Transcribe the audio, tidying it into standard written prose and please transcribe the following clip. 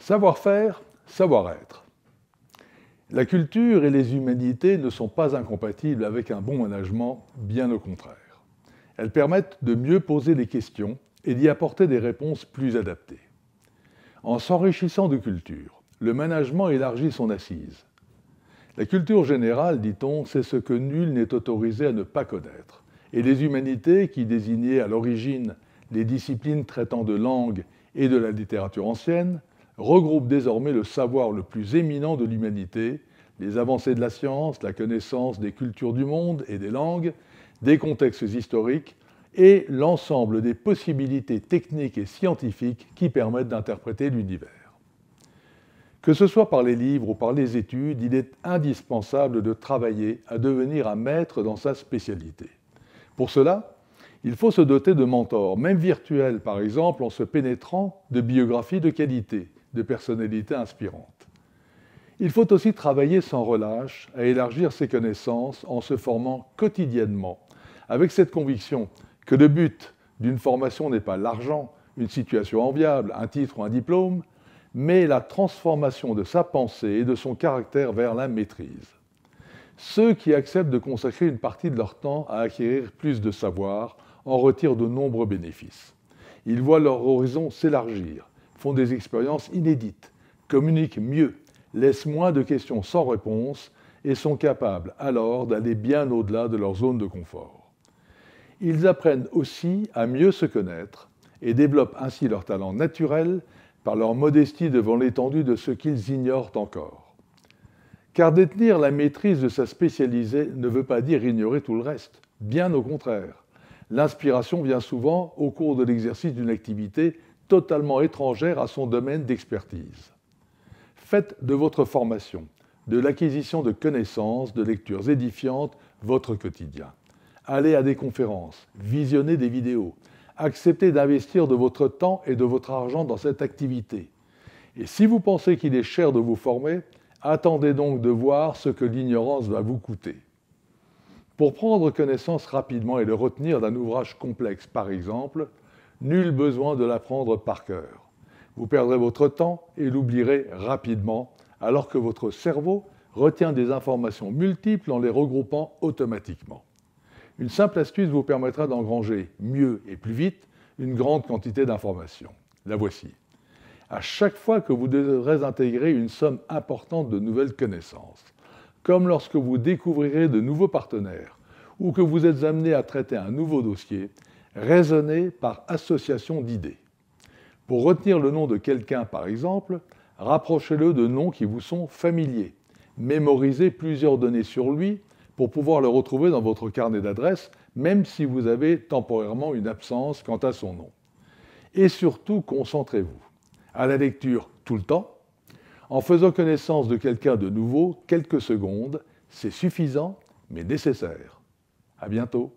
Savoir-faire, savoir-être. La culture et les humanités ne sont pas incompatibles avec un bon management, bien au contraire. Elles permettent de mieux poser des questions et d'y apporter des réponses plus adaptées. En s'enrichissant de culture, le management élargit son assise. La culture générale, dit-on, c'est ce que nul n'est autorisé à ne pas connaître. Et les humanités, qui désignaient à l'origine les disciplines traitant de langue et de la littérature ancienne, regroupent désormais le savoir le plus éminent de l'humanité, les avancées de la science, la connaissance des cultures du monde et des langues, des contextes historiques et l'ensemble des possibilités techniques et scientifiques qui permettent d'interpréter l'univers. Que ce soit par les livres ou par les études, il est indispensable de travailler à devenir un maître dans sa spécialité. Pour cela, il faut se doter de mentors, même virtuels par exemple, en se pénétrant de biographies de qualité, de personnalités inspirantes. Il faut aussi travailler sans relâche à élargir ses connaissances en se formant quotidiennement, avec cette conviction que le but d'une formation n'est pas l'argent, une situation enviable, un titre ou un diplôme, mais la transformation de sa pensée et de son caractère vers la maîtrise. Ceux qui acceptent de consacrer une partie de leur temps à acquérir plus de savoir en retirent de nombreux bénéfices. Ils voient leur horizon s'élargir, font des expériences inédites, communiquent mieux, laissent moins de questions sans réponse et sont capables alors d'aller bien au-delà de leur zone de confort. Ils apprennent aussi à mieux se connaître et développent ainsi leur talent naturel par leur modestie devant l'étendue de ce qu'ils ignorent encore. Car détenir la maîtrise de sa spécialité ne veut pas dire ignorer tout le reste, bien au contraire. L'inspiration vient souvent au cours de l'exercice d'une activité totalement étrangère à son domaine d'expertise. Faites de votre formation, de l'acquisition de connaissances, de lectures édifiantes, votre quotidien. Allez à des conférences, visionnez des vidéos, acceptez d'investir de votre temps et de votre argent dans cette activité. Et si vous pensez qu'il est cher de vous former, attendez donc de voir ce que l'ignorance va vous coûter. Pour prendre connaissance rapidement et le retenir d'un ouvrage complexe, par exemple, nul besoin de l'apprendre par cœur. Vous perdrez votre temps et l'oublierez rapidement, alors que votre cerveau retient des informations multiples en les regroupant automatiquement. Une simple astuce vous permettra d'engranger mieux et plus vite une grande quantité d'informations. La voici. À chaque fois que vous devrez intégrer une somme importante de nouvelles connaissances, comme lorsque vous découvrirez de nouveaux partenaires ou que vous êtes amené à traiter un nouveau dossier, raisonnez par association d'idées. Pour retenir le nom de quelqu'un, par exemple, rapprochez-le de noms qui vous sont familiers. Mémorisez plusieurs données sur lui pour pouvoir le retrouver dans votre carnet d'adresses, même si vous avez temporairement une absence quant à son nom. Et surtout, concentrez-vous. À la lecture tout le temps, en faisant connaissance de quelqu'un de nouveau, quelques secondes, c'est suffisant, mais nécessaire. À bientôt.